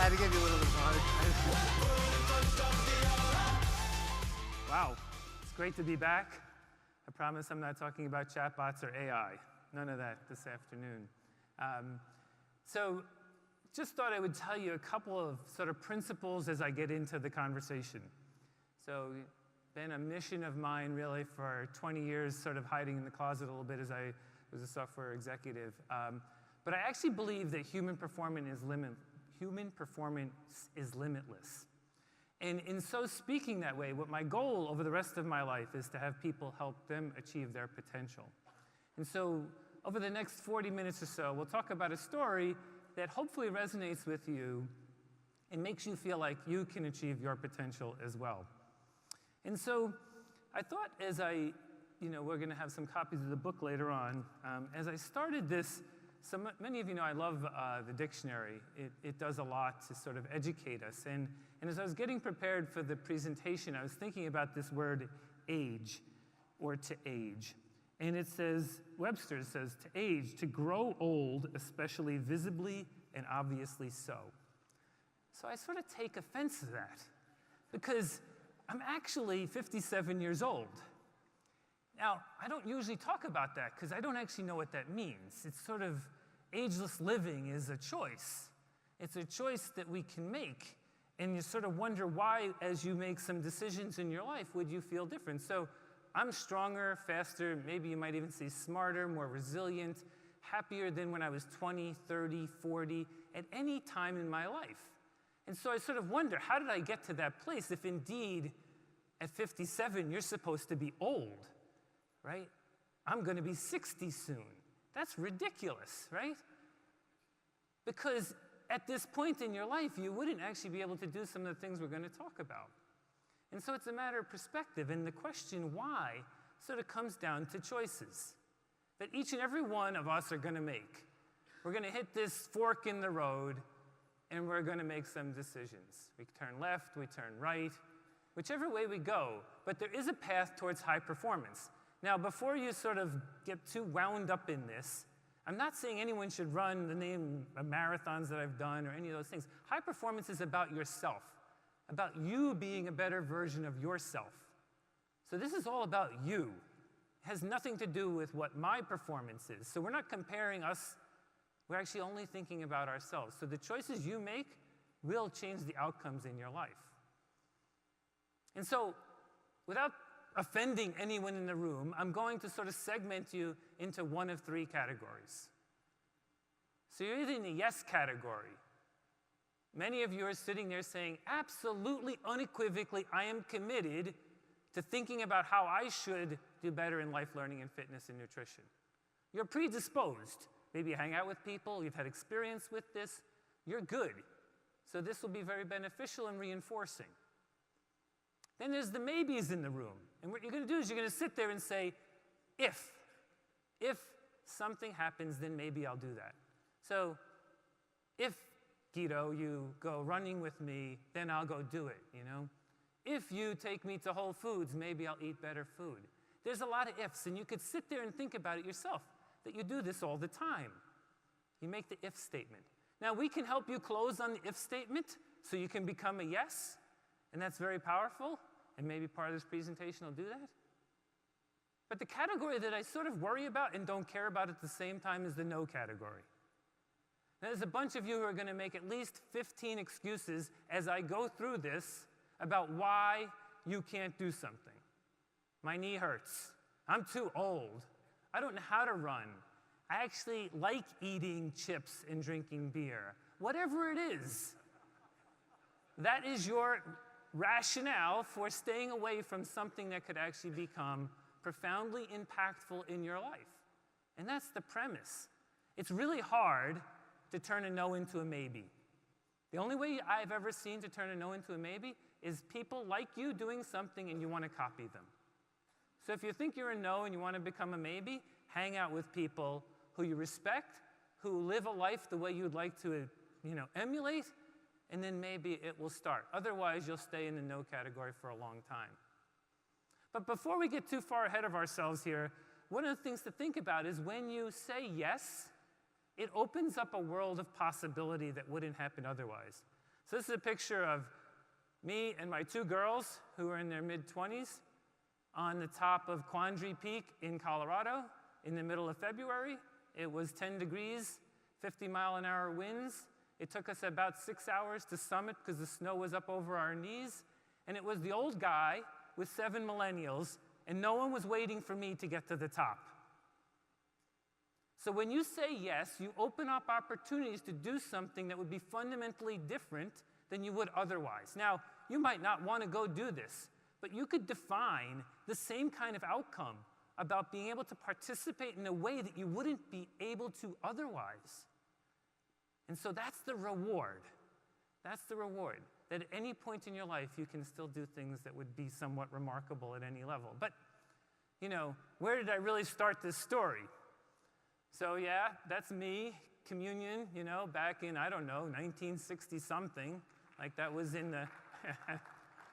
had to give you a little bit of a hard. Wow, it's great to be back. I promise I'm not talking about chatbots or AI. None of that this afternoon. So just thought I would tell you a couple of sort of principles as I get into the conversation. So been a mission of mine really for 20 years, sort of hiding in the closet a little bit as I was a software executive. But I actually believe that human performance is limitless. And in so speaking that way, what my goal over the rest of my life is to have people help them achieve their potential. And so over the next 40 minutes or so, we'll talk about a story that hopefully resonates with you and makes you feel like you can achieve your potential as well. And so I thought as we're going to have some copies of the book later on. As I started this, many of you know I love the dictionary. It does a lot to sort of educate us. And as I was getting prepared for the presentation, I was thinking about this word age, or to age. And it says, Webster says, to age, to grow old, especially visibly and obviously so. So I sort of take offense to that, because I'm actually 57 years old. Now, I don't usually talk about that because I don't actually know what that means. It's sort of ageless living is a choice. It's a choice that we can make. And you sort of wonder why, as you make some decisions in your life, would you feel different? So I'm stronger, faster, maybe you might even say smarter, more resilient, happier than when I was 20, 30, 40, at any time in my life. And so I sort of wonder, how did I get to that place if indeed at 57 you're supposed to be old? Right? I'm going to be 60 soon. That's ridiculous, right? Because at this point in your life, you wouldn't actually be able to do some of the things we're going to talk about. And so it's a matter of perspective, and the question why sort of comes down to choices that each and every one of us are going to make. We're going to hit this fork in the road, and we're going to make some decisions. We turn left, we turn right, whichever way we go, but there is a path towards high performance. Now, before you sort of get too wound up in this, I'm not saying anyone should run the name of marathons that I've done or any of those things. High performance is about yourself, about you being a better version of yourself. So this is all about you. It has nothing to do with what my performance is. So we're not comparing us. We're actually only thinking about ourselves. So the choices you make will change the outcomes in your life. And so without offending anyone in the room, I'm going to sort of segment you into one of three categories. So you're either in the yes category. Many of you are sitting there saying, absolutely, unequivocally, I am committed to thinking about how I should do better in life, learning, and fitness and nutrition. You're predisposed. Maybe you hang out with people, you've had experience with this, you're good. So this will be very beneficial and reinforcing. Then there's the maybes in the room. And what you're going to do is you're going to sit there and say, if something happens, then maybe I'll do that. So if, Guido, you go running with me, then I'll go do it, you know? If you take me to Whole Foods, maybe I'll eat better food. There's a lot of ifs, and you could sit there and think about it yourself, that you do this all the time. You make the if statement. Now, we can help you close on the if statement so you can become a yes, and that's very powerful. And maybe part of this presentation will do that. But the category that I sort of worry about and don't care about at the same time is the no category. Now, there's a bunch of you who are going to make at least 15 excuses as I go through this about why you can't do something. My knee hurts. I'm too old. I don't know how to run. I actually like eating chips and drinking beer. Whatever it is, that is your rationale for staying away from something that could actually become profoundly impactful in your life. And that's the premise. It's really hard to turn a no into a maybe. The only way I've ever seen to turn a no into a maybe is people like you doing something and you want to copy them. So if you think you're a no and you want to become a maybe, hang out with people who you respect, who live a life the way you'd like to, emulate, and then maybe it will start. Otherwise, you'll stay in the no category for a long time. But before we get too far ahead of ourselves here, one of the things to think about is when you say yes, it opens up a world of possibility that wouldn't happen otherwise. So this is a picture of me and my 2 girls who were in their mid-20s on the top of Quandary Peak in Colorado in the middle of February. It was 10 degrees, 50-mile-an-hour winds. It took us about 6 hours to summit because the snow was up over our knees. And it was the old guy with 7 millennials, and no one was waiting for me to get to the top. So when you say yes, you open up opportunities to do something that would be fundamentally different than you would otherwise. Now, you might not want to go do this, but you could define the same kind of outcome about being able to participate in a way that you wouldn't be able to otherwise. And so that's the reward. That's the reward. That at any point in your life, you can still do things that would be somewhat remarkable at any level. But, where did I really start this story? So yeah, that's me, communion, back in, 1960-something. Like that was in the,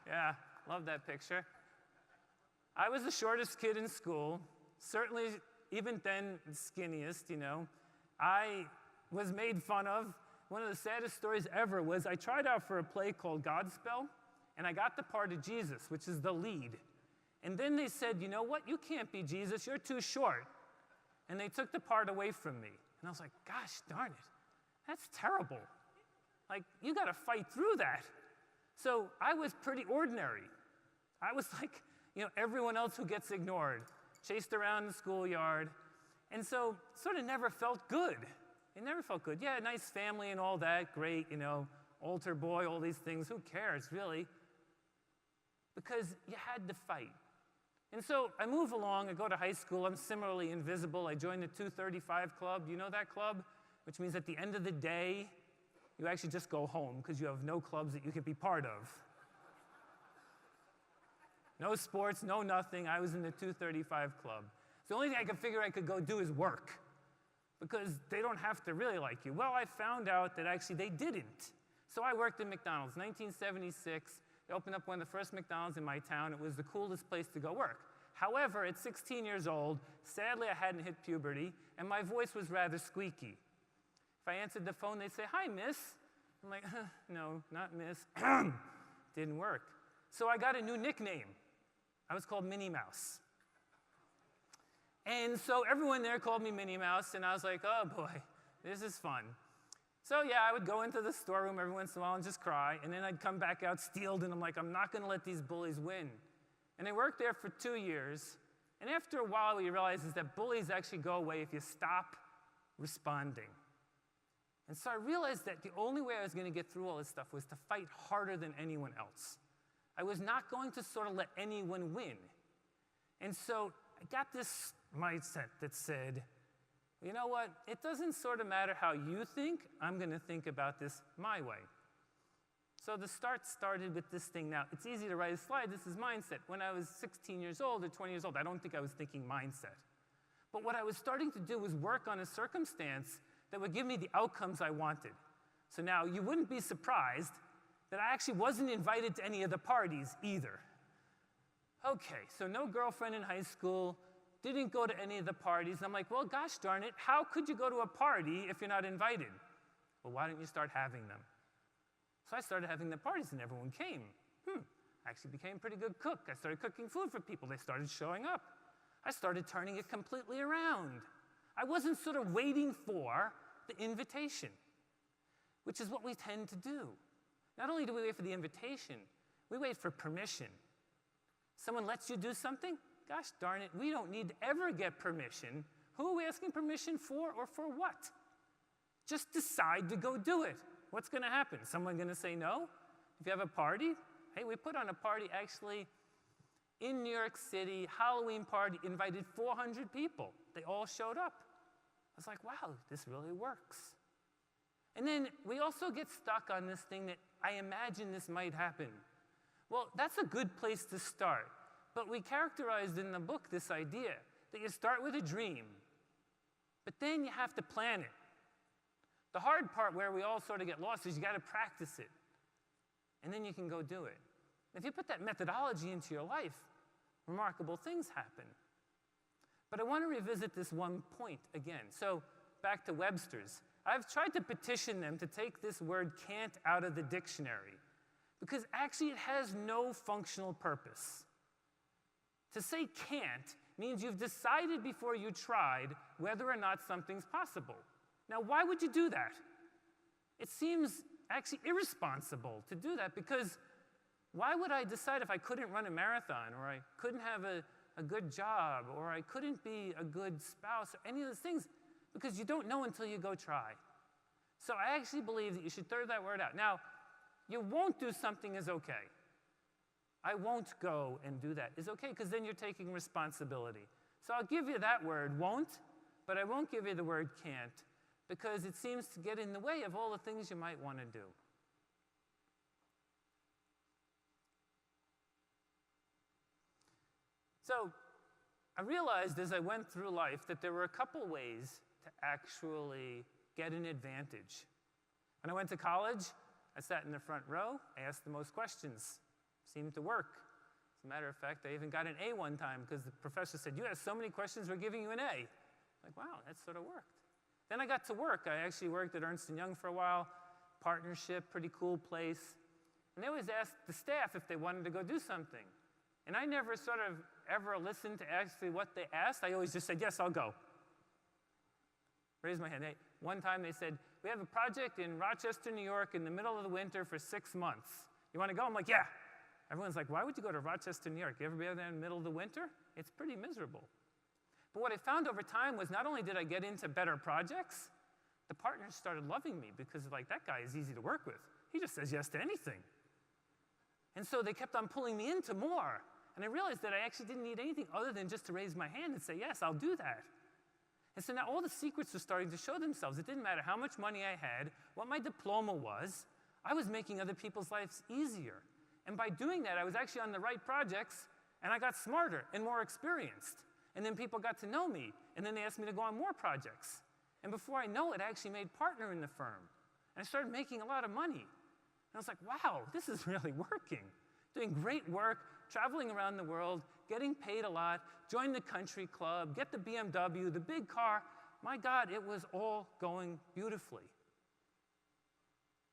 yeah, love that picture. I was the shortest kid in school, certainly even then skinniest, I was made fun of. One of the saddest stories ever was I tried out for a play called Godspell, and I got the part of Jesus, which is the lead. And then they said, you know what, you can't be Jesus, you're too short. And they took the part away from me. And I was like, gosh darn it, that's terrible. Like, you got to fight through that. So I was pretty ordinary. I was like, everyone else who gets ignored, chased around the schoolyard. And so sort of never felt good. It never felt good. Yeah, nice family and all that, great, altar boy, all these things. Who cares, really? Because you had to fight. And so I move along, I go to high school, I'm similarly invisible. I joined the 235 Club. Do you know that club? Which means at the end of the day, you actually just go home because you have no clubs that you can be part of. No sports, no nothing. I was in the 235 Club. So the only thing I could figure I could go do is work because they don't have to really like you. Well, I found out that actually they didn't. So I worked at McDonald's. 1976, they opened up one of the first McDonald's in my town. It was the coolest place to go work. However, at 16 years old, sadly I hadn't hit puberty, and my voice was rather squeaky. If I answered the phone, they'd say, hi, miss. I'm like, no, not miss. Didn't work. So I got a new nickname. I was called Minnie Mouse. And so everyone there called me Minnie Mouse, and I was like, oh boy, this is fun. So yeah, I would go into the storeroom every once in a while and just cry, and then I'd come back out steeled, and I'm like, I'm not gonna let these bullies win. And I worked there for 2 years, and after a while, what you realize is that bullies actually go away if you stop responding. And so I realized that the only way I was gonna get through all this stuff was to fight harder than anyone else. I was not going to sort of let anyone win. And so I got this mindset that said, you know what, it doesn't sort of matter how you think, I'm gonna think about this my way. So the start started with this thing. Now, it's easy to write a slide, this is mindset. When I was 16 years old or 20 years old, I don't think I was thinking mindset. But what I was starting to do was work on a circumstance that would give me the outcomes I wanted. So now, you wouldn't be surprised that I actually wasn't invited to any of the parties either. Okay, so no girlfriend in high school, didn't go to any of the parties. I'm like, well, gosh darn it, how could you go to a party if you're not invited? Well, why don't you start having them? So I started having the parties and everyone came. I actually became a pretty good cook. I started cooking food for people. They started showing up. I started turning it completely around. I wasn't sort of waiting for the invitation, which is what we tend to do. Not only do we wait for the invitation, we wait for permission. Someone lets you do something? Gosh darn it, we don't need to ever get permission. Who are we asking permission for or for what? Just decide to go do it. What's going to happen? Someone going to say no? If you have a party, hey, we put on a party actually in New York City, Halloween party, invited 400 people. They all showed up. I was like, wow, this really works. And then we also get stuck on this thing that I imagine this might happen. Well, that's a good place to start. But we characterized in the book this idea that you start with a dream, but then you have to plan it. The hard part where we all sort of get lost is you got to practice it, and then you can go do it. If you put that methodology into your life, remarkable things happen. But I want to revisit this one point again. So back to Webster's. I've tried to petition them to take this word can't out of the dictionary, because actually it has no functional purpose. To say can't means you've decided before you tried whether or not something's possible. Now, why would you do that? It seems actually irresponsible to do that, because why would I decide if I couldn't run a marathon, or I couldn't have a good job, or I couldn't be a good spouse, or any of those things? Because you don't know until you go try. So I actually believe that you should throw that word out. Now, you won't do something is okay. I won't go and do that is okay, because then you're taking responsibility. So I'll give you that word, won't, but I won't give you the word can't, because it seems to get in the way of all the things you might want to do. So I realized as I went through life that there were a couple ways to actually get an advantage. When I went to college, I sat in the front row, I asked the most questions. Seemed to work. As a matter of fact, I even got an A one time because the professor said, "You have so many questions, we're giving you an A." Like, wow, that sort of worked. Then I got to work. I actually worked at Ernst & Young for a while, partnership, pretty cool place. And they always asked the staff if they wanted to go do something. And I never sort of ever listened to actually what they asked. I always just said, "Yes, I'll go." Raise my hand. Hey, one time they said, "We have a project in Rochester, New York in the middle of the winter for 6 months. You want to go?" I'm like, "Yeah." Everyone's like, "Why would you go to Rochester, New York? You ever been there in the middle of the winter? It's pretty miserable." But what I found over time was not only did I get into better projects, the partners started loving me, because like, that guy is easy to work with. He just says yes to anything. And so they kept on pulling me into more. And I realized that I actually didn't need anything other than just to raise my hand and say, "Yes, I'll do that." And so now all the secrets were starting to show themselves. It didn't matter how much money I had, what my diploma was. I was making other people's lives easier. And by doing that, I was actually on the right projects, and I got smarter and more experienced. And then people got to know me, and then they asked me to go on more projects. And before I know it, I actually made partner in the firm. And I started making a lot of money. And I was like, wow, this is really working. Doing great work, traveling around the world, getting paid a lot, join the country club, get the BMW, the big car. My God, it was all going beautifully.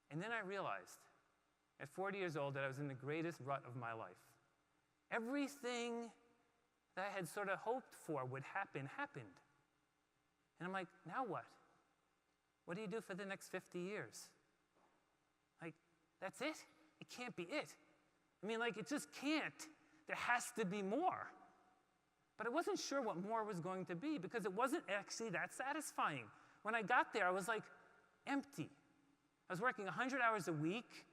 And then I realized, at 40 years old, that I was in the greatest rut of my life. Everything that I had sort of hoped for would happen, happened. And I'm like, now what? What do you do for the next 50 years? Like, that's it? It can't be it. I mean, like, it just can't. There has to be more. But I wasn't sure what more was going to be, because it wasn't actually that satisfying. When I got there, I was like, empty. I was working 100 hours a week.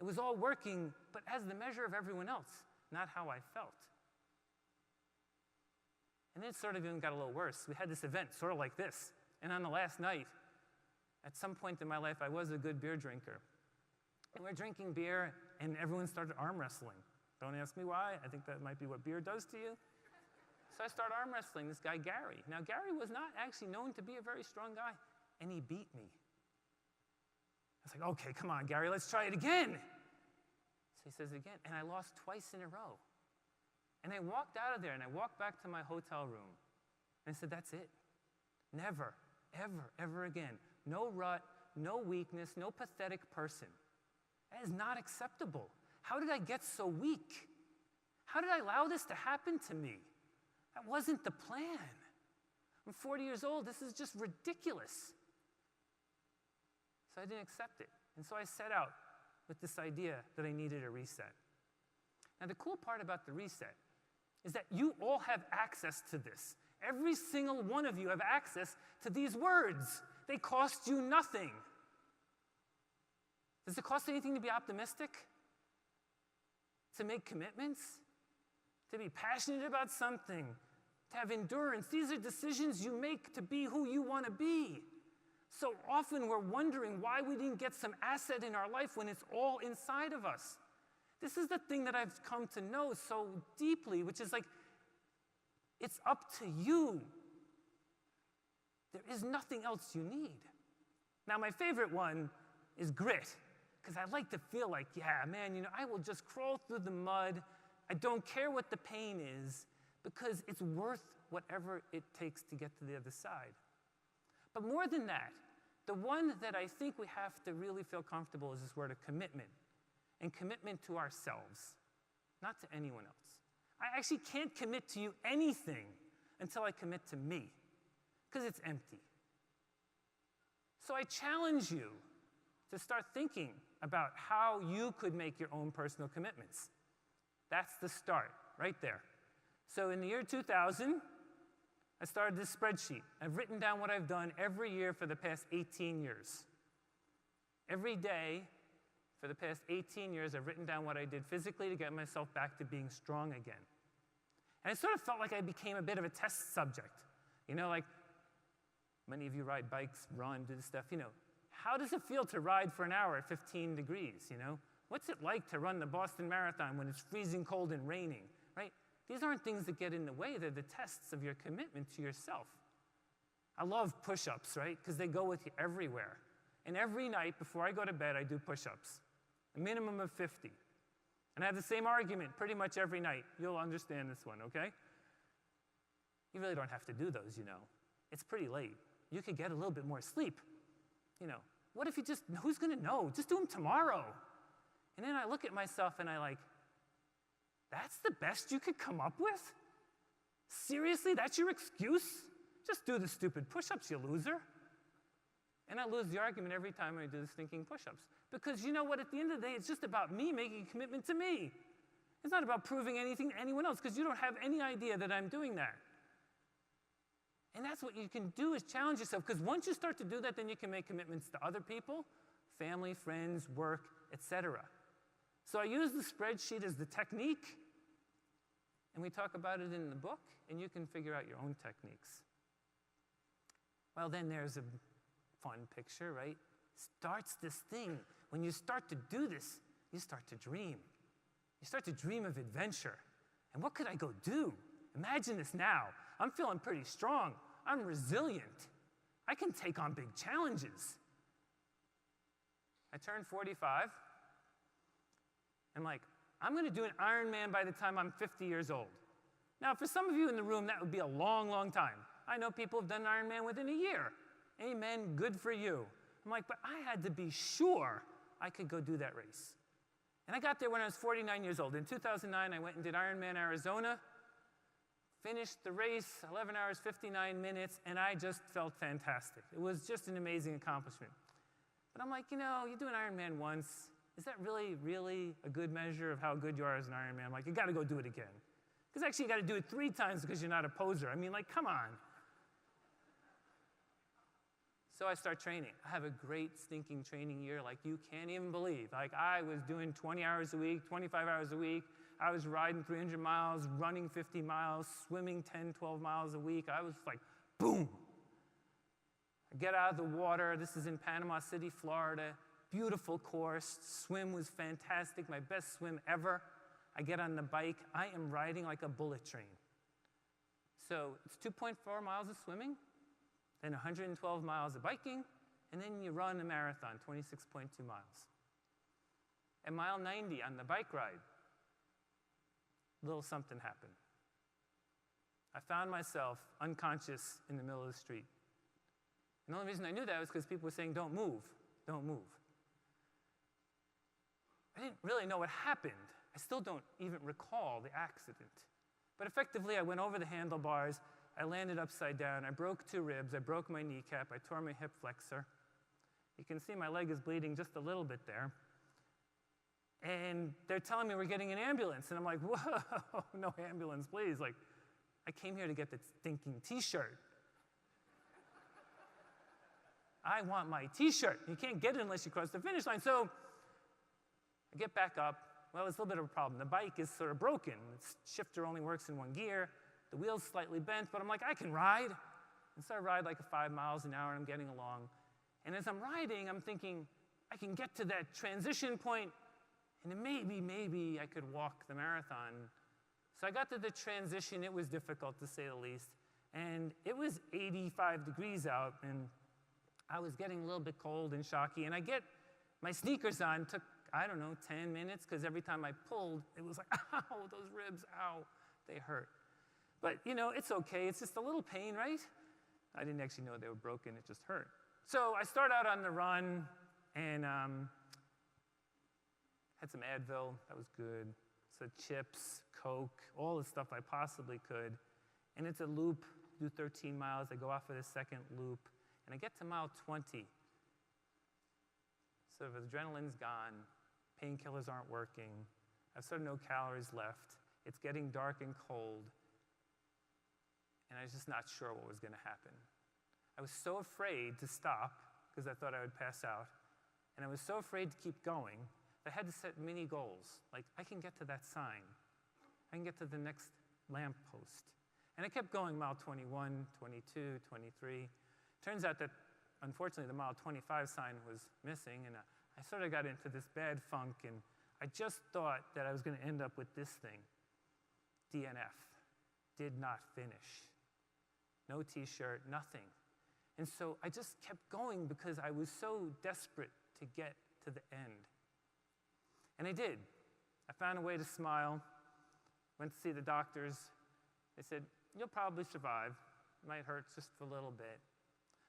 It was all working, but as the measure of everyone else, not how I felt. And then it sort of even got a little worse. We had this event, sort of like this. And on the last night, at some point in my life, I was a good beer drinker. And we're drinking beer, and everyone started arm wrestling. Don't ask me why. I think that might be what beer does to you. So I started arm wrestling this guy, Gary. Now, Gary was not actually known to be a very strong guy, and he beat me. I was like, okay, come on, Gary, let's try it again. So he says again, and I lost twice in a row. And I walked out of there, and I walked back to my hotel room. And I said, that's it. Never, ever, ever again. No rut, no weakness, no pathetic person. That is not acceptable. How did I get so weak? How did I allow this to happen to me? That wasn't the plan. I'm 40 years old. This is just ridiculous. So I didn't accept it. And so I set out with this idea that I needed a reset. Now, the cool part about the reset is that you all have access to this. Every single one of you have access to these words. They cost you nothing. Does it cost anything to be optimistic? To make commitments? To be passionate about something? To have endurance? These are decisions you make to be who you want to be. So often we're wondering why we didn't get some asset in our life when it's all inside of us. This is the thing that I've come to know so deeply, which is like, it's up to you. There is nothing else you need. Now, my favorite one is grit, because I like to feel like, yeah, man, I will just crawl through the mud. I don't care what the pain is, because it's worth whatever it takes to get to the other side. But more than that, The one that I think we have to really feel comfortable is this word of commitment, and commitment to ourselves, not to anyone else. I actually can't commit to you anything until I commit to me, because it's empty. So I challenge you to start thinking about how you could make your own personal commitments. That's the start, right there. So in the year 2000, I started this spreadsheet. I've written down what I've done every year for the past 18 years. Every day for the past 18 years, I've written down what I did physically to get myself back to being strong again. And it sort of felt like I became a bit of a test subject. You know, like many of you ride bikes, run, do this stuff, you know. How does it feel to ride for an hour at 15 degrees, you know? What's it like to run the Boston Marathon when it's freezing cold and raining, right? These aren't things that get in the way. They're the tests of your commitment to yourself. I love push-ups, right? Because they go with you everywhere. And every night before I go to bed, I do push-ups, a minimum of 50. And I have the same argument pretty much every night. You'll understand this one, okay? You really don't have to do those, you know. It's pretty late. You could get a little bit more sleep. You know, what if you just, who's going to know? Just do them tomorrow. And then I look at myself and I like, that's the best you could come up with? Seriously, that's your excuse? Just do the stupid push-ups, you loser. And I lose the argument every time I do the stinking push-ups. Because you know what, at the end of the day, it's just about me making a commitment to me. It's not about proving anything to anyone else, because you don't have any idea that I'm doing that. And that's what you can do, is challenge yourself, because once you start to do that, then you can make commitments to other people, family, friends, work, etc. So I use the spreadsheet as the technique, and we talk about it in the book, and you can figure out your own techniques. Well, then there's a fun picture, right? Starts this thing. When you start to do this, you start to dream. You start to dream of adventure. And what could I go do? Imagine this now. I'm feeling pretty strong. I'm resilient. I can take on big challenges. I turned 45. I'm like, I'm going to do an Ironman by the time I'm 50 years old. Now, for some of you in the room, that would be a long, long time. I know people have done an Ironman within a year. Amen, good for you. I'm like, but I had to be sure I could go do that race. And I got there when I was 49 years old. In 2009, I went and did Ironman Arizona, finished the race, 11 hours, 59 minutes, and I just felt fantastic. It was just an amazing accomplishment. But I'm like, you know, you do an Ironman once. Is that really, really a good measure of how good you are as an Ironman? I'm like, you got to go do it again. Because actually, you got to do it 3 times because you're not a poser. I mean, like, come on. So I start training. I have a great stinking training year like you can't even believe. Like, I was doing 20 hours a week, 25 hours a week. I was riding 300 miles, running 50 miles, swimming 10, 12 miles a week. I was like, boom. I get out of the water. This is in Panama City, Florida. Beautiful course. Swim was fantastic, my best swim ever. I get on the bike. I am riding like a bullet train. So it's 2.4 miles of swimming, then 112 miles of biking, and then you run a marathon, 26.2 miles. At mile 90 on the bike ride, a little something happened. I found myself unconscious in the middle of the street. And the only reason I knew that was because people were saying, don't move, don't move. I didn't really know what happened. I still don't even recall the accident. But effectively, I went over the handlebars. I landed upside down. I broke 2 ribs. I broke my kneecap. I tore my hip flexor. You can see my leg is bleeding just a little bit there. And they're telling me we're getting an ambulance. And I'm like, whoa, no ambulance, please. Like, I came here to get the stinking T-shirt. I want my T-shirt. You can't get it unless you cross the finish line. So I get back up. Well, it's a little bit of a problem. The bike is sort of broken. Its shifter only works in 1 gear. The wheel's slightly bent, but I'm like, I can ride. And so I ride like 5 miles an hour, and I'm getting along. And as I'm riding, I'm thinking, I can get to that transition point, and then maybe I could walk the marathon. So I got to the transition. It was difficult, to say the least. And it was 85 degrees out, and I was getting a little bit cold and shocky. And I get my sneakers on. Took, I don't know, 10 minutes, because every time I pulled, it was like, ow, those ribs, ow, they hurt. But, you know, it's okay. It's just a little pain, right? I didn't actually know they were broken. It just hurt. So I start out on the run and had some Advil, that was good. So chips, Coke, all the stuff I possibly could. And it's a loop, do 13 miles, I go off of the second loop, and I get to mile 20. So the adrenaline's gone, painkillers aren't working, I've sort of no calories left, it's getting dark and cold, and I was just not sure what was gonna happen. I was so afraid to stop, because I thought I would pass out, and I was so afraid to keep going, that I had to set mini goals. Like, I can get to that sign. I can get to the next lamp post. And I kept going, mile 21, 22, 23. Turns out that, unfortunately, the mile 25 sign was missing, and I sort of got into this bad funk, and I just thought that I was going to end up with this thing, DNF, did not finish. No t-shirt, nothing. And so I just kept going because I was so desperate to get to the end. And I did. I found a way to smile, went to see the doctors. They said, you'll probably survive. It might hurt just for a little bit.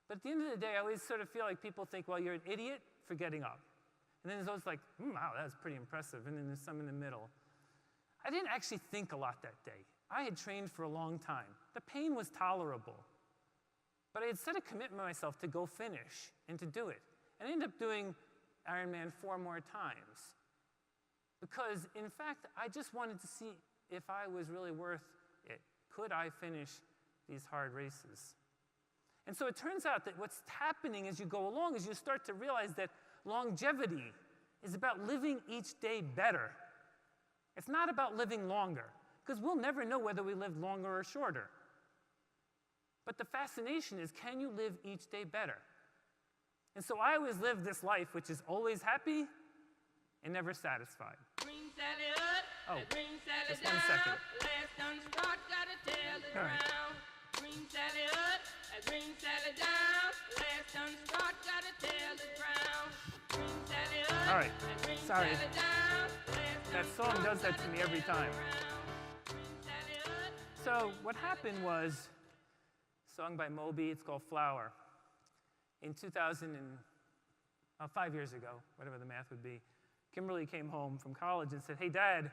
But at the end of the day, I always sort of feel like people think, well, you're an idiot for getting up. And then there's always like, wow, that was pretty impressive. And then there's some in the middle. I didn't actually think a lot that day. I had trained for a long time. The pain was tolerable. But I had set a commitment to myself to go finish and to do it. And I ended up doing Ironman 4 more times. Because, in fact, I just wanted to see if I was really worth it. Could I finish these hard races? And so it turns out that what's happening as you go along is you start to realize that longevity is about living each day better. It's not about living longer, because we'll never know whether we lived longer or shorter. But the fascination is, can you live each day better? And so I always live this life which is always happy and never satisfied. Oh, just 1 second. All right. All right, sorry. That song does that to me every time. So what happened was, sung by Moby, it's called Flower. In 5 years ago, whatever the math would be, Kimberly came home from college and said, hey, Dad,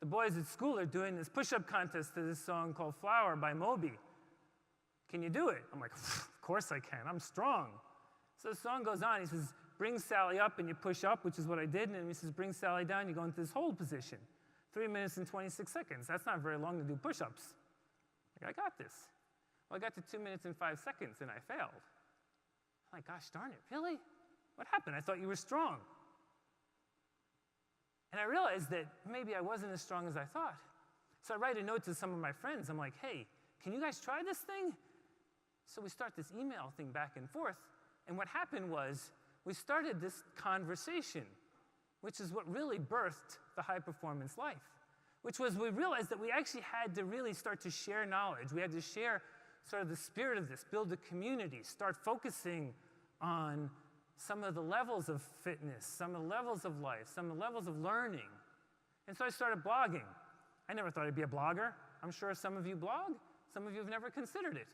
the boys at school are doing this push-up contest to this song called Flower by Moby. Can you do it? I'm like, of course I can. I'm strong. So the song goes on. He says, bring Sally up and you push up, which is what I did. And then he says, bring Sally down, you go into this hold position. 3 minutes and 26 seconds. That's not very long to do push-ups. Like, I got this. Well, I got to 2 minutes and 5 seconds, and I failed. I'm like, gosh darn it, really? What happened? I thought you were strong. And I realized that maybe I wasn't as strong as I thought. So I write a note to some of my friends. I'm like, hey, can you guys try this thing? So we start this email thing back and forth. And what happened was we started this conversation, which is what really birthed the high-performance life, which was we realized that we actually had to really start to share knowledge. We had to share sort of the spirit of this, build a community, start focusing on some of the levels of fitness, some of the levels of life, some of the levels of learning. And so I started blogging. I never thought I'd be a blogger. I'm sure some of you blog. Some of you have never considered it.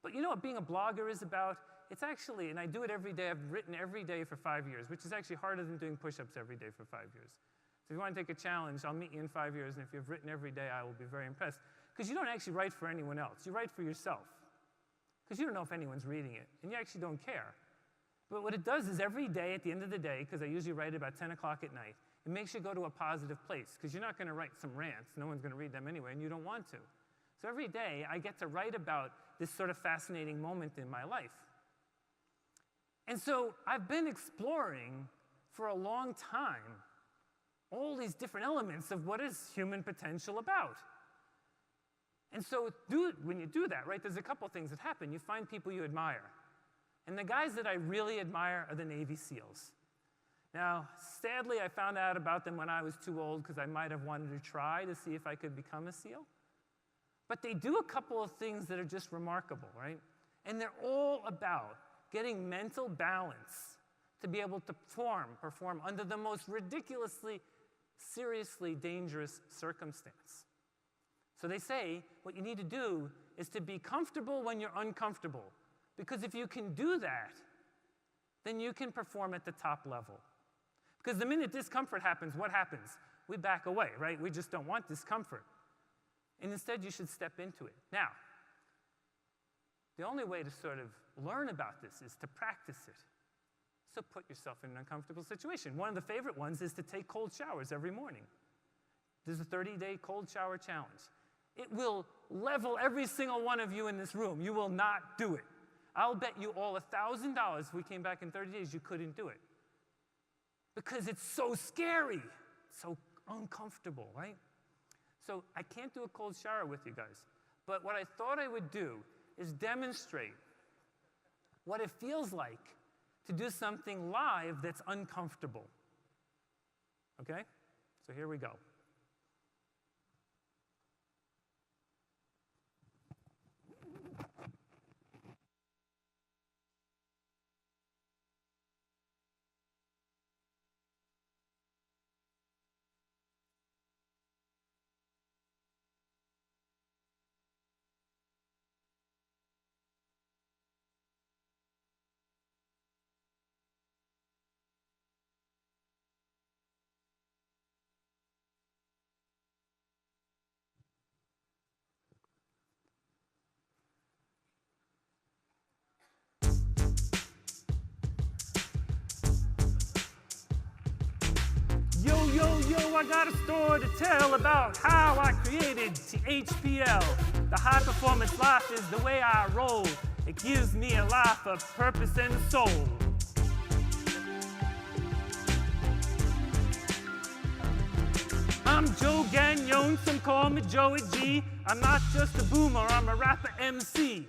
But you know what being a blogger is about? It's actually, and I do it every day, I've written every day for 5 years, which is actually harder than doing push-ups every day for 5 years. So if you want to take a challenge, I'll meet you in 5 years, and if you've written every day, I will be very impressed. Because you don't actually write for anyone else. You write for yourself. Because you don't know if anyone's reading it, and you actually don't care. But what it does is every day, at the end of the day, because I usually write about 10 o'clock at night, it makes you go to a positive place, because you're not going to write some rants. No one's going to read them anyway, and you don't want to. So every day, I get to write about this sort of fascinating moment in my life. And so I've been exploring for a long time all these different elements of what is human potential about. And so when you do that, right, there's a couple things that happen. You find people you admire. And the guys that I really admire are the Navy SEALs. Now, sadly, I found out about them when I was too old because I might have wanted to try to see if I could become a SEAL. But they do a couple of things that are just remarkable, right? And they're all about getting mental balance to be able to perform under the most ridiculously, seriously dangerous circumstance. So they say what you need to do is to be comfortable when you're uncomfortable. Because if you can do that, then you can perform at the top level. Because the minute discomfort happens, what happens? We back away, right? We just don't want discomfort. And instead, you should step into it. Now, the only way to sort of learn about this is to practice it. So put yourself in an uncomfortable situation. One of the favorite ones is to take cold showers every morning. There's a 30-day cold shower challenge. It will level every single one of you in this room. You will not do it. I'll bet you all $1,000 if we came back in 30 days, you couldn't do it. Because it's so scary, so uncomfortable, right? So I can't do a cold shower with you guys. But what I thought I would do is demonstrate what it feels like to do something live that's uncomfortable. Okay? So here we go. Yo, I got a story to tell about how I created THPL. The high performance life is the way I roll. It gives me a life of purpose and soul. I'm Joe Gagnon, some call me Joey G. I'm not just a boomer, I'm a rapper MC.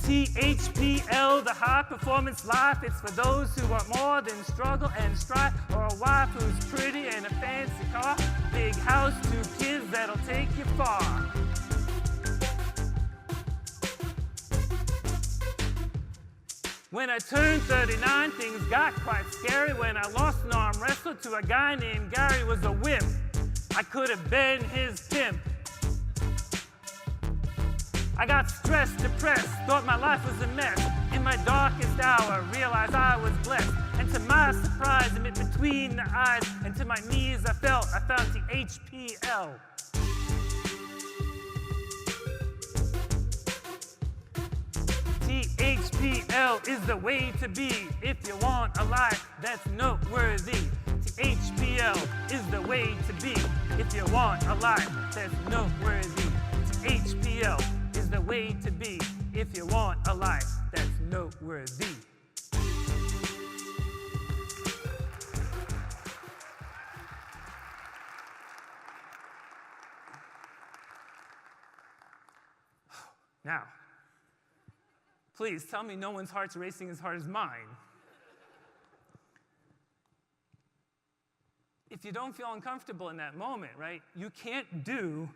THPL, the high performance life, it's for those who want more than struggle and strife, or a wife who's pretty and a fancy car, big house, 2 kids that'll take you far. When I turned 39, things got quite scary when I lost an arm wrestle to a guy named Gary. Was a wimp. I could have been his pimp. I got stressed, depressed, thought my life was a mess. In my darkest hour, realized I was blessed. And to my surprise, I met between the eyes, and to my knees I found the HPL. THPL is the way to be if you want a life that's noteworthy. THPL is the way to be if you want a life that's noteworthy. THPL is the way to be if you want a life that's noteworthy. Now, please tell me no one's heart's racing as hard as mine. If you don't feel uncomfortable in that moment, right, you can't do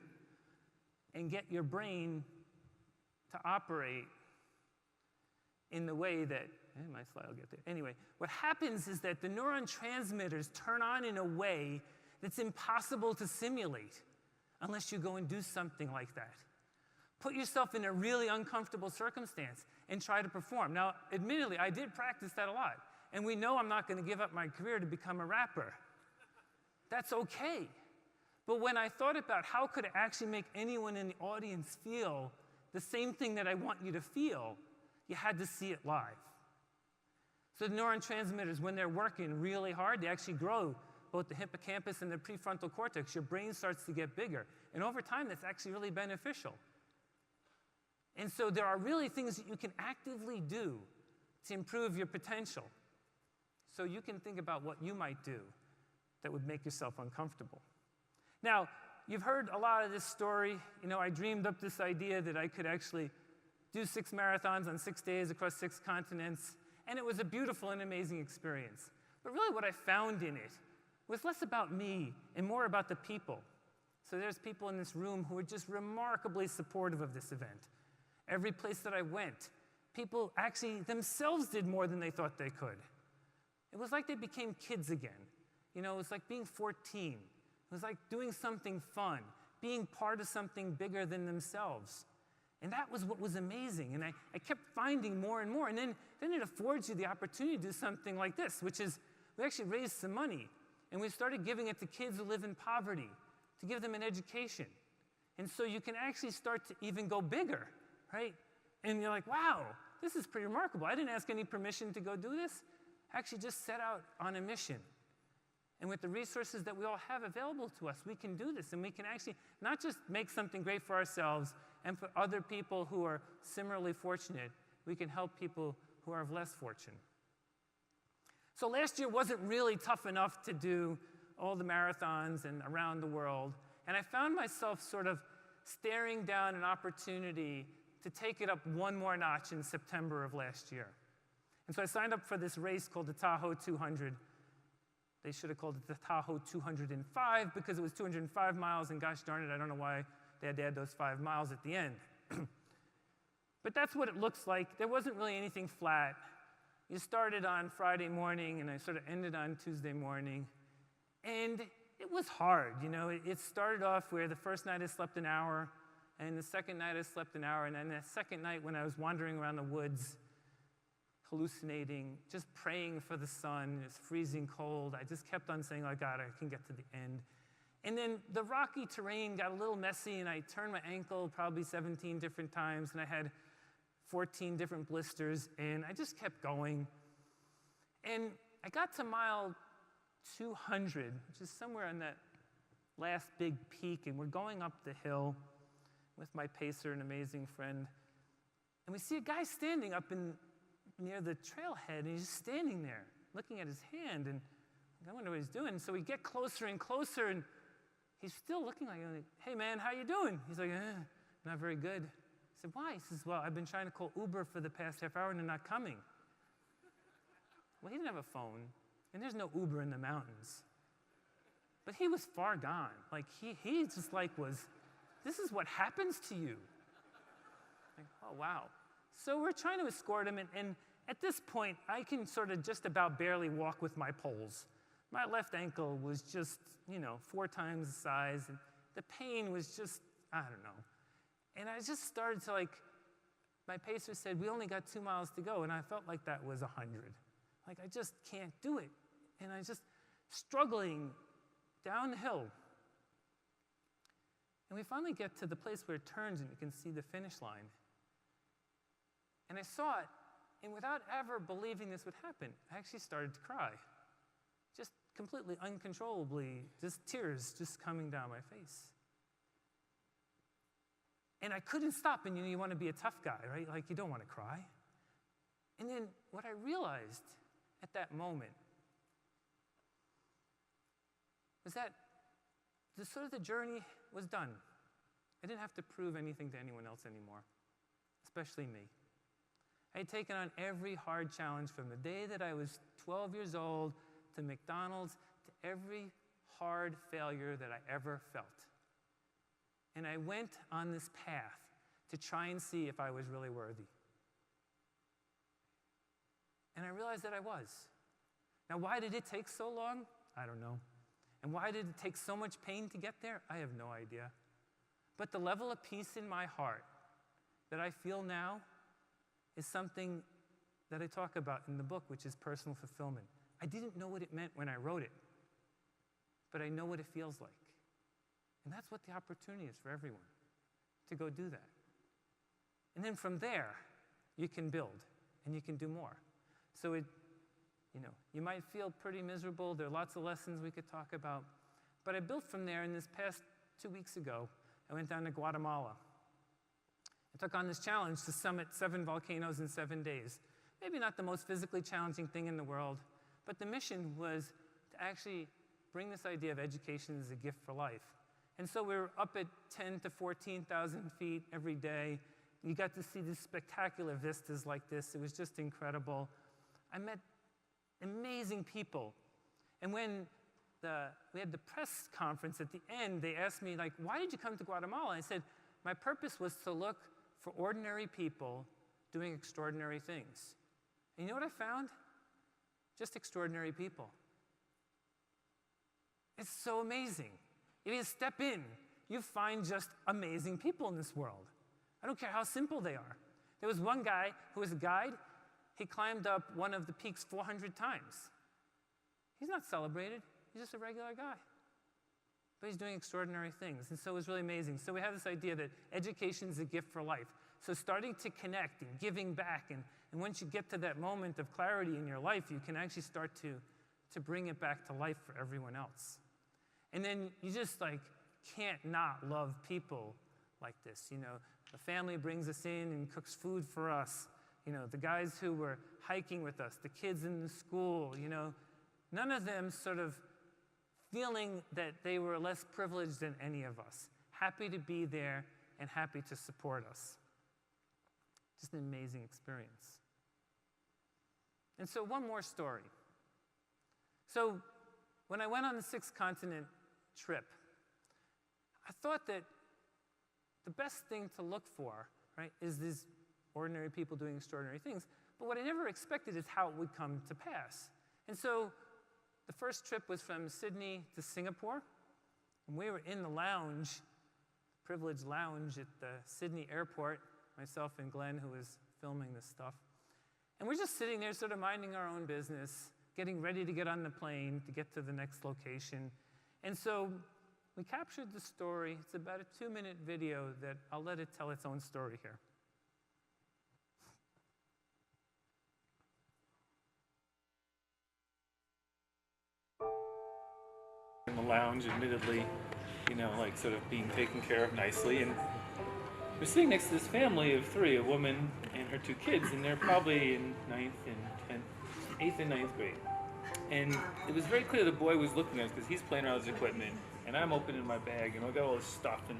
and get your brain to operate in the way that, my slide will get there. Anyway, what happens is that the neurotransmitters turn on in a way that's impossible to simulate unless you go and do something like that. Put yourself in a really uncomfortable circumstance and try to perform. Now, admittedly, I did practice that a lot. And we know I'm not going to give up my career to become a rapper. That's okay. But when I thought about how could it actually make anyone in the audience feel the same thing that I want you to feel, you had to see it live. So the neurotransmitters, when they're working really hard, they actually grow both the hippocampus and the prefrontal cortex. Your brain starts to get bigger. And over time, that's actually really beneficial. And so there are really things that you can actively do to improve your potential. So you can think about what you might do that would make yourself uncomfortable. Now, you've heard a lot of this story. You know, I dreamed up this idea that I could actually do 6 marathons on 6 days across 6 continents, and it was a beautiful and amazing experience. But really what I found in it was less about me and more about the people. So there's people in this room who are just remarkably supportive of this event. Every place that I went, people actually themselves did more than they thought they could. It was like they became kids again. You know, it was like being 14. It was like doing something fun, being part of something bigger than themselves. And that was what was amazing. And I kept finding more and more. And then it affords you the opportunity to do something like this, which is we actually raised some money. And we started giving it to kids who live in poverty, to give them an education. And so you can actually start to even go bigger, right? And you're like, wow, this is pretty remarkable. I didn't ask any permission to go do this. I actually just set out on a mission. And with the resources that we all have available to us, we can do this. And we can actually not just make something great for ourselves and for other people who are similarly fortunate, we can help people who are of less fortune. So last year wasn't really tough enough to do all the marathons and around the world. And I found myself sort of staring down an opportunity to take it up one more notch in September of last year. And so I signed up for this race called the Tahoe 200. They should have called it the Tahoe 205 because it was 205 miles, and gosh darn it, I don't know why they had to add those 5 miles at the end. But that's what it looks like. There wasn't really anything flat. You started on Friday morning, and I sort of ended on Tuesday morning. And it was hard, you know. It started off where the first night I slept an hour, and the second night I slept an hour, and then the second night when I was wandering around the woods, hallucinating, just praying for the sun. It's freezing cold. I just kept on saying, oh God, I can get to the end. And then the rocky terrain got a little messy, and I turned my ankle probably 17 different times, and I had 14 different blisters, and I just kept going. And I got to mile 200, which is somewhere on that last big peak, and we're going up the hill with my pacer, an amazing friend. And we see a guy standing up near the trailhead, and he's just standing there, looking at his hand, and I wonder what he's doing. So we get closer and closer, and he's still looking like, hey man, how you doing? He's like, not very good. I said, why? He says, well, I've been trying to call Uber for the past half hour, and they're not coming. Well, he didn't have a phone, and there's no Uber in the mountains. But he was far gone. Like, he just like this is what happens to you. Like, oh, wow. So we're trying to escort him, and at this point, I can sort of just about barely walk with my poles. My left ankle was just, 4 times the size, and the pain was just, I don't know. And I just started to my pacer said, we only got 2 miles to go, and I felt like that was 100. Like, I just can't do it. And I was just struggling down the hill. And we finally get to the place where it turns, and you can see the finish line. And I saw it, and without ever believing this would happen, I actually started to cry. Just completely uncontrollably, just tears just coming down my face. And I couldn't stop, and you want to be a tough guy, right? Like, you don't want to cry. And then what I realized at that moment was that the journey was done. I didn't have to prove anything to anyone else anymore, especially me. I had taken on every hard challenge from the day that I was 12 years old to McDonald's to every hard failure that I ever felt. And I went on this path to try and see if I was really worthy. And I realized that I was. Now, why did it take so long? I don't know. And why did it take so much pain to get there? I have no idea. But the level of peace in my heart that I feel now is something that I talk about in the book, which is personal fulfillment. I didn't know what it meant when I wrote it, but I know what it feels like. And that's what the opportunity is for everyone, to go do that. And then from there, you can build, and you can do more. So you might feel pretty miserable. There are lots of lessons we could talk about. But I built from there, and this past 2 weeks ago, I went down to Guatemala. I took on this challenge to summit 7 volcanoes in 7 days. Maybe not the most physically challenging thing in the world, but the mission was to actually bring this idea of education as a gift for life. And so we were up at 10 to 14,000 feet every day. You got to see these spectacular vistas like this. It was just incredible. I met amazing people. And when we had the press conference at the end, they asked me, why did you come to Guatemala? I said, my purpose was to look for ordinary people doing extraordinary things. And you know what I found? Just extraordinary people. It's so amazing. If you step in, you find just amazing people in this world. I don't care how simple they are. There was one guy who was a guide. He climbed up one of the peaks 400 times. He's not celebrated. He's just a regular guy. But he's doing extraordinary things, and so it was really amazing. So we have this idea that education is a gift for life. So starting to connect and giving back, and once you get to that moment of clarity in your life, you can actually start to bring it back to life for everyone else. And then you just can't not love people like this. The family brings us in and cooks food for us. The guys who were hiking with us, the kids in the school, none of them sort of feeling that they were less privileged than any of us. Happy to be there and happy to support us. Just an amazing experience. And so one more story. So when I went on the 6-continent trip, I thought that the best thing to look for, right, is these ordinary people doing extraordinary things. But what I never expected is how it would come to pass. And so the first trip was from Sydney to Singapore, and we were in the lounge, privileged lounge at the Sydney airport, myself and Glenn, who was filming this stuff. And we're just sitting there sort of minding our own business, getting ready to get on the plane to get to the next location. And so we captured the story. It's about a 2-minute video that I'll let it tell its own story here. In the lounge, admittedly, sort of being taken care of nicely, and we're sitting next to this family of 3, a woman and her 2 kids, and they're probably in 9th and 8th and 9th grade. And it was very clear the boy was looking at us because he's playing around with his equipment, and I'm opening my bag, and I got all this stuff. And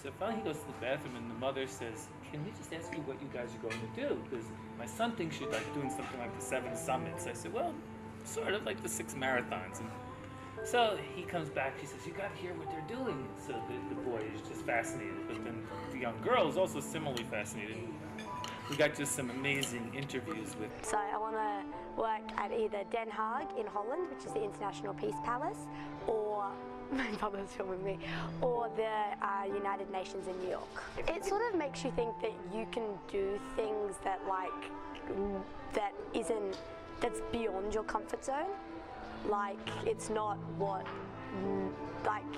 so finally he goes to the bathroom, and the mother says, "Can we just ask you what you guys are going to do? Because my son thinks you're doing something like the 7 summits." I said, "Well, sort of like the 6 marathons." And so he comes back, he says, "You got to hear what they're doing." So the boy is just fascinated, but then the young girl is also similarly fascinated. We got just some amazing interviews with. So I want to work at either Den Haag in Holland, which is the International Peace Palace, or my brother's filming me, or the United Nations in New York. It sort of makes you think that you can do things that that's beyond your comfort zone. It's not what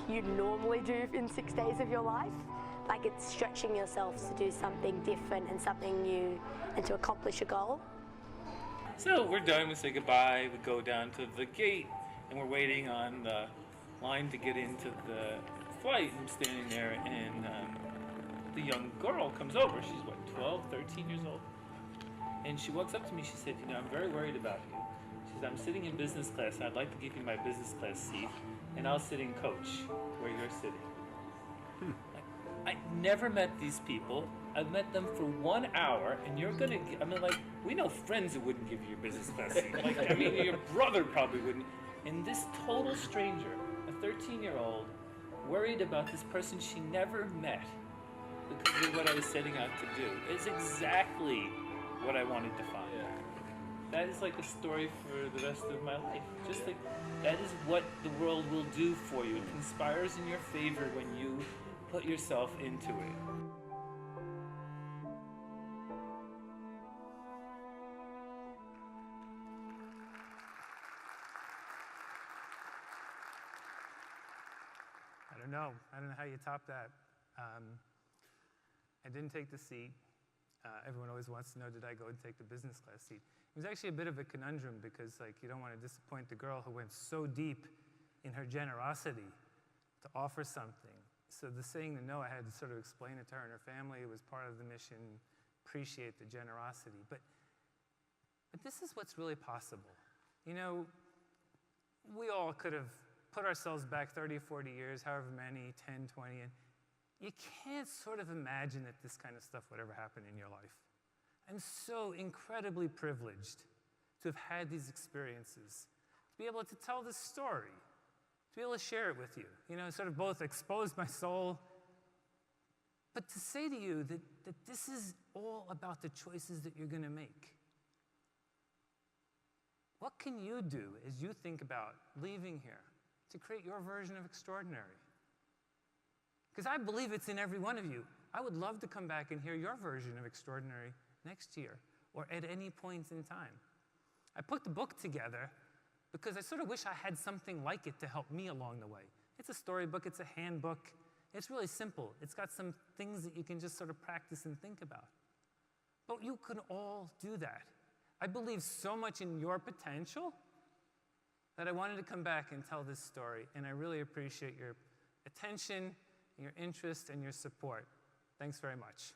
you normally do in 6 days of your life. It's stretching yourself to do something different and something new and to accomplish a goal. So we're done, we say goodbye, we go down to the gate, and we're waiting on the line to get into the flight. I'm standing there, and the young girl comes over. She's 12, 13 years old. And she walks up to me, she said, "I'm very worried about you." She said, "I'm sitting in business class, and I'd like to give you my business class seat, and I'll sit in coach where you're sitting." I never met these people. I've met them for 1 hour, and you're gonna, we know friends who wouldn't give you your business class seat. Your brother probably wouldn't. And this total stranger, a 13-year-old, worried about this person she never met because of what I was setting out to do, is exactly what I wanted to find. Yeah. That is like a story for the rest of my life. That is what the world will do for you. It conspires in your favor when you put yourself into it. I don't know how you top that. I didn't take the seat. Everyone always wants to know, did I go and take the business class seat? It was actually a bit of a conundrum because you don't want to disappoint the girl who went so deep in her generosity to offer something. So the saying the no, I had to sort of explain it to her and her family. It was part of the mission, appreciate the generosity. But this is what's really possible. We all could have put ourselves back 30, 40 years, however many, 10, 20, and you can't sort of imagine that this kind of stuff would ever happen in your life. I'm so incredibly privileged to have had these experiences, to be able to tell this story, to be able to share it with you, sort of both expose my soul, but to say to you that this is all about the choices that you're going to make. What can you do as you think about leaving here to create your version of extraordinary? Because I believe it's in every one of you. I would love to come back and hear your version of extraordinary next year or at any point in time. I put the book together because I sort of wish I had something like it to help me along the way. It's a storybook, it's a handbook. It's really simple. It's got some things that you can just sort of practice and think about. But you can all do that. I believe so much in your potential that I wanted to come back and tell this story, and I really appreciate your attention, your interest, and your support. Thanks very much.